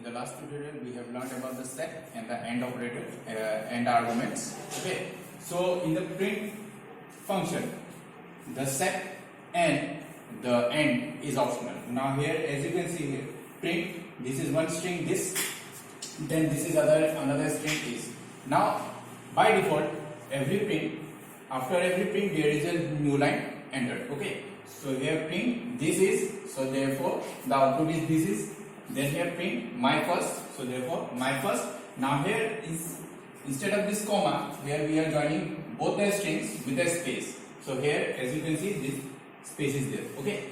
In the last tutorial, we have learned about the set and the AND operator, AND arguments. Okay. So in the print function, the set and the AND is optional. Now here, as you can see here, print. This is one string. This, then this is another string is. Now by default, after every print there is a new line entered. Okay. So here print this is, so therefore the output is this is. Then here print my first, so therefore my first. Now here is, instead of this comma, here we are joining both the strings with a space. So here, as you can see, this space is there. Okay.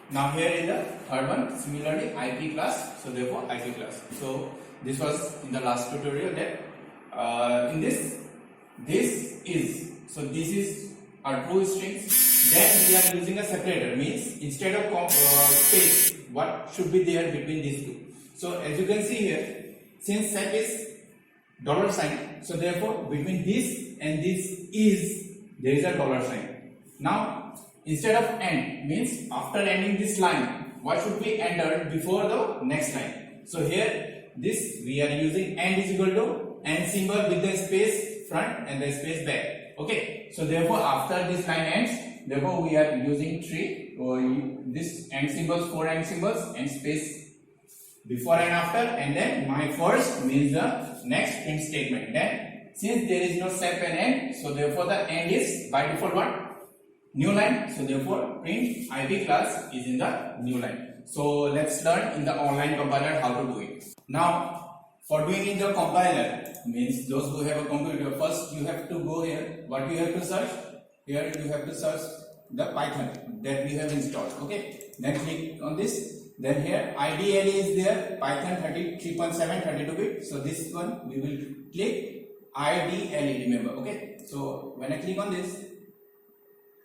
Now here in the third one, similarly IP class, so therefore IP class. So this was in the last tutorial that in this is, so this is our true strings. Then we are using a separator, means instead of space, what should be there between these two. So as you can see here, since set is $sign, so therefore between this and this is, there is a $sign. Now instead of AND, means after ending this line, what should be entered before the next line. So here this we are using AND is equal to AND symbol with the space front and the space back. Okay. So therefore after this line ends, therefore we are using this AND symbols, 4 AND symbols and space before and after, and then my first means the next print statement. Then since there is no sep and AND, so therefore the AND is by default what? New line. So therefore print IP class is in the new line. So let's learn in the online compiler how to do it. Now for doing in the compiler, means those who have a computer, first you have to go here. What you have to search? Here you have to search the Python that we have installed. Okay. Then click on this. Then here IDLE is there, Python 3.7 32-bit. So this one we will click IDLE, remember. Okay. So when I click on this,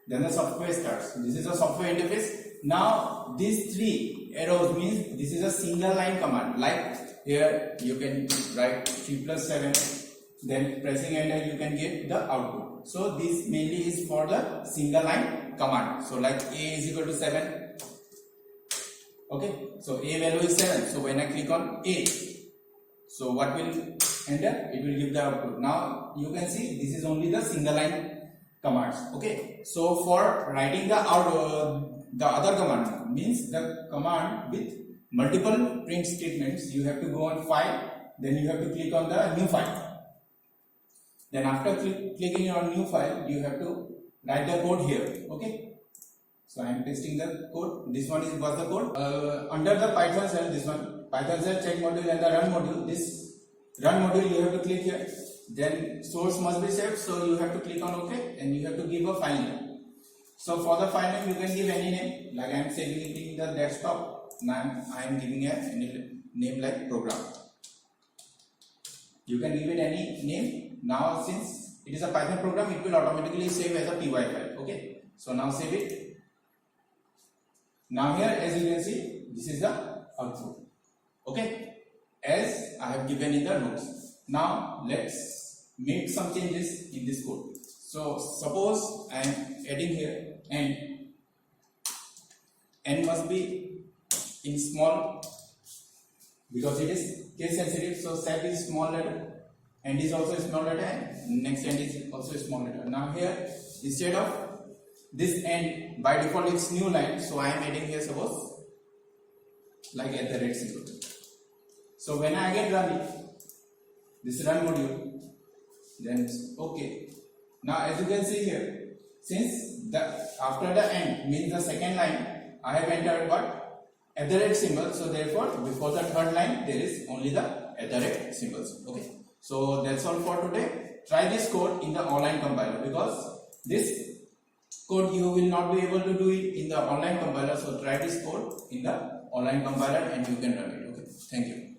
then the software starts. This is a software interface. Now these 3 arrows means this is a single line command. Like here you can write 3+7, then pressing enter you can get the output. So this mainly is for the single line command. So like A is equal to 7. Okay, so A value is 7. So when I click on A, so what will enter? It will give the output. Now you can see this is only the single line commands. Okay, so for writing the other command, means the command with multiple print statements, you have to go on file, then you have to click on the new file. Then after clicking on new file, you have to write the code here. Okay. So I am pasting the code. This one was the code. Under the Python shell, this one, Python shell check module and the run module. This run module you have to click here. Then source must be saved, so you have to click on OK and you have to give a file name. So for the file name you can give any name. Like I am saving it in the desktop. Now I am giving a name like program. You can give it any name. Now since it is a Python program, it will automatically save as a py file. Okay. So now save it. Now here, as you can see, this is the output. Okay, as I have given in the notes. Now let's make some changes in this code. So suppose I am adding here n must be in small because it is case sensitive. So set is small letter, and is also a small letter, and next end is also a small letter. Now here, instead of this end, by default it's new line, so I am adding here suppose like at the red symbol. So when I again run it, this run module, then okay. Now as you can see here, since after the end means the second line, I have entered what? At the red symbol. So therefore before the third line there is only the at the red symbols. Okay. So that's all for today. Try this code in the online compiler, because this code you will not be able to do it in the online compiler. So try this code in the online compiler and you can run it. Okay. Thank you.